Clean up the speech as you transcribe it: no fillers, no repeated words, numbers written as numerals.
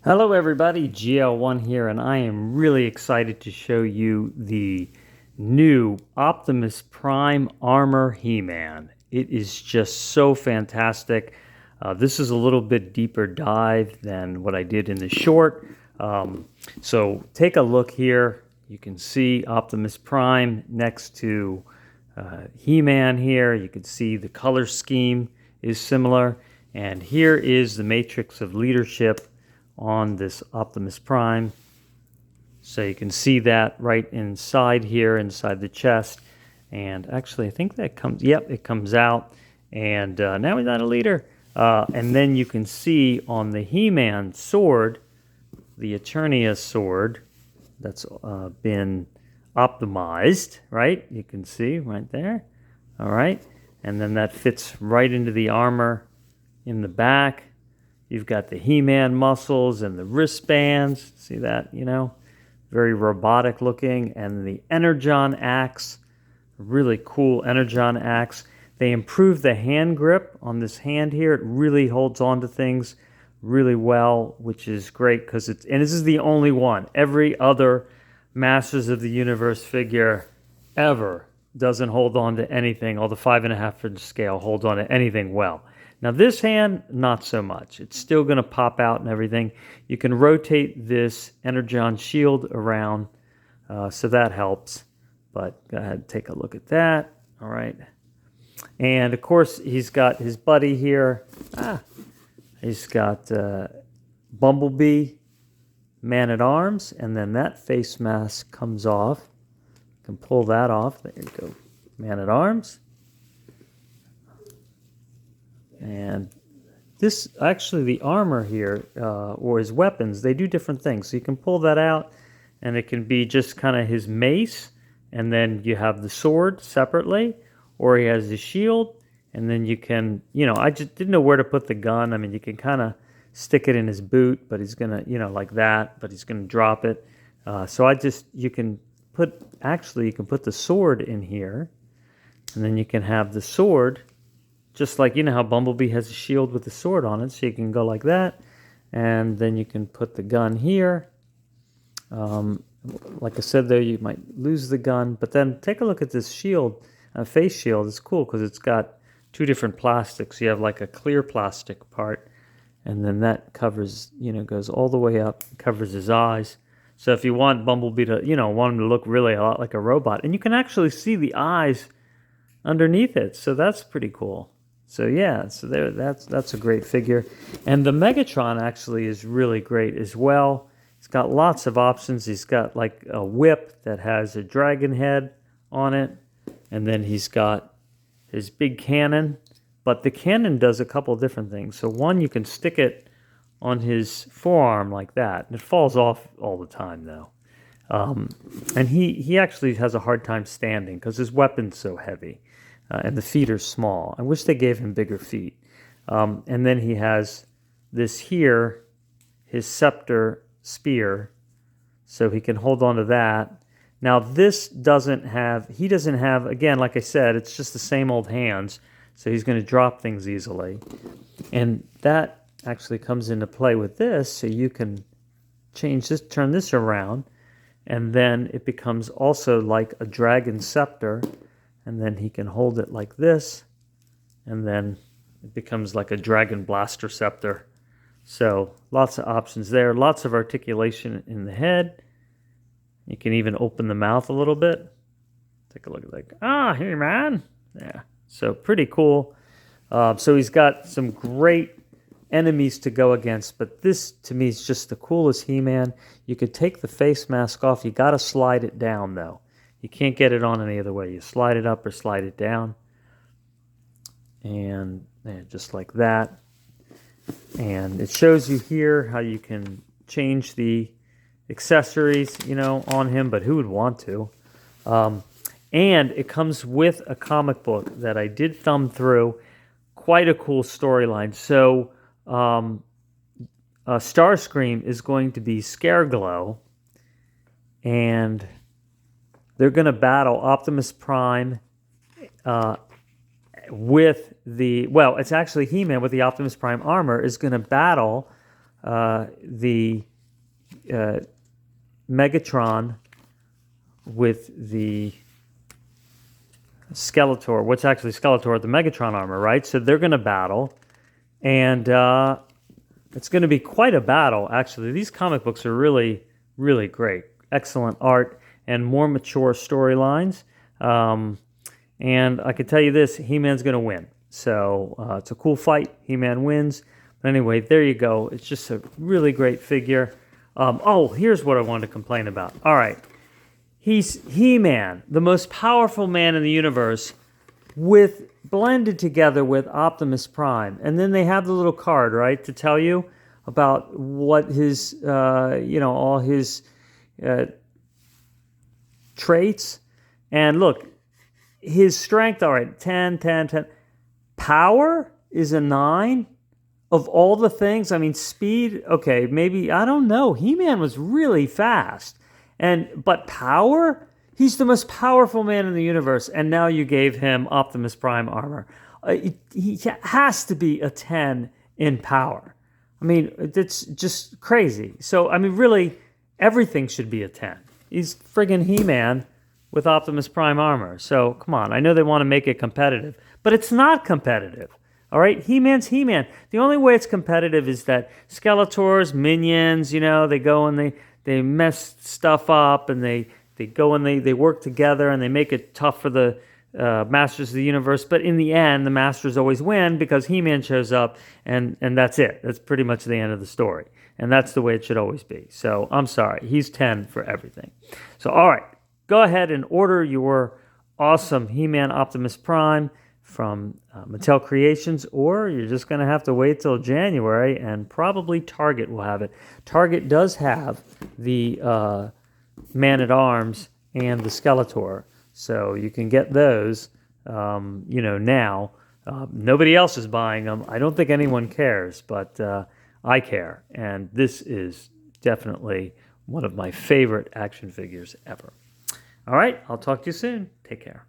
Hello everybody, GL1 here, and I am really excited to show you the new Optimus Prime Armor He-Man. It is just so fantastic. This is a little bit deeper dive than what I did in the short. So take a look here. You can see Optimus Prime next to He-Man here. You can see the color scheme is similar. And here is the matrix of leadership on this Optimus Prime. So you can see that right inside here, inside the chest. And actually, I think that comes, yep, it comes out. And now he's not a leader. And then you can see on the He-Man sword, the Eternia sword, that's been optimized, right? You can see right there. All right. And then that fits right into the armor in the back. You've got the He-Man muscles and the wristbands. See that, very robotic looking. And the Energon axe, really cool Energon axe. They improved the hand grip on this hand here. It really holds on to things really well, which is great because and this is the only one. Every other Masters of the Universe figure ever doesn't hold on to anything. All the 5.5-inch scale holds on to anything well. Now this hand, not so much. It's still going to pop out and everything. You can rotate this Energon shield around, so that helps. But go ahead and take a look at that. All right. And of course, he's got his buddy here. He's got Bumblebee, Man-at-Arms, and then that face mask comes off. You can pull that off. There you go. Man-at-Arms. And this, actually, the armor here, or his weapons, they do different things. So you can pull that out, and it can be just kind of his mace, and then you have the sword separately, or he has his shield, and then you can, I just didn't know where to put the gun. I mean, you can kind of stick it in his boot, but he's going to, like that, but he's going to drop it. So you can put the sword in here, and then you can have the sword just like, how Bumblebee has a shield with a sword on it, so you can go like that, and then you can put the gun here. Like I said there, you might lose the gun, but then take a look at this shield, face shield. It's cool because it's got two different plastics. You have like a clear plastic part, and then that covers, goes all the way up, covers his eyes. So if you want Bumblebee to, want him to look really a lot like a robot, and you can actually see the eyes underneath it, so that's pretty cool. So yeah, that's a great figure. And the Megatron actually is really great as well. He's got lots of options. He's got like a whip that has a dragon head on it, and then he's got his big cannon. But the cannon does a couple different things. So one, you can stick it on his forearm like that, and it falls off all the time though. And he actually has a hard time standing because his weapon's so heavy. And the feet are small. I wish they gave him bigger feet. And then he has this here, his scepter spear, so he can hold on to that. Now this he doesn't have, again, like I said, it's just the same old hands, so he's going to drop things easily. And that actually comes into play with this, so you can change this, turn this around, and then it becomes also like a dragon scepter. And then he can hold it like this, and then it becomes like a dragon blaster scepter. So lots of options there, lots of articulation in the head. You can even open the mouth a little bit. Take a look at that. Hey man. Yeah, so pretty cool. So he's got some great enemies to go against, but this to me is just the coolest He-Man. You could take the face mask off. You got to slide it down though. You can't get it on any other way. You slide it up or slide it down. And just like that. And it shows you here how you can change the accessories, on him, but who would want to? And it comes with a comic book that I did thumb through. Quite a cool storyline. So Starscream is going to be Scareglow, and they're going to battle Optimus Prime with it's actually He-Man with the Optimus Prime armor is going to battle the Megatron with the Skeletor. What's actually Skeletor? The Megatron armor, right? So they're going to battle, and it's going to be quite a battle, actually. These comic books are really, really great. Excellent art and more mature storylines. And I can tell you this, He-Man's going to win. So it's a cool fight. He-Man wins. But anyway, there you go. It's just a really great figure. Here's what I wanted to complain about. All right. He's He-Man, the most powerful man in the universe, blended together with Optimus Prime. And then they have the little card, right, to tell you about what his, all his traits. And look, his strength, all right, 10, 10, 10. Power is a 9. Of all the things, I mean, speed, okay, maybe, I don't know. He-Man was really fast. But power? He's the most powerful man in the universe, and now you gave him Optimus Prime armor. He has to be a 10 in power. I mean, it's just crazy. So, I mean, really, everything should be a 10. He's friggin' He-Man with Optimus Prime armor. So, come on, I know they want to make it competitive, but it's not competitive. All right, He-Man's He-Man. The only way it's competitive is that Skeletor's minions, they go and they mess stuff up, and they go and they work together, and they make it tough for the Masters of the Universe. But in the end, the Masters always win because He-Man shows up, and that's it. That's pretty much the end of the story. And that's the way it should always be. So I'm sorry. He's 10 for everything. So, all right, go ahead and order your awesome He-Man Optimus Prime from Mattel Creations, or you're just going to have to wait till January, and probably Target will have it. Target does have the Man-at-Arms and the Skeletor, so you can get those, now. Nobody else is buying them. I don't think anyone cares, but I care, and this is definitely one of my favorite action figures ever. All right, I'll talk to you soon. Take care.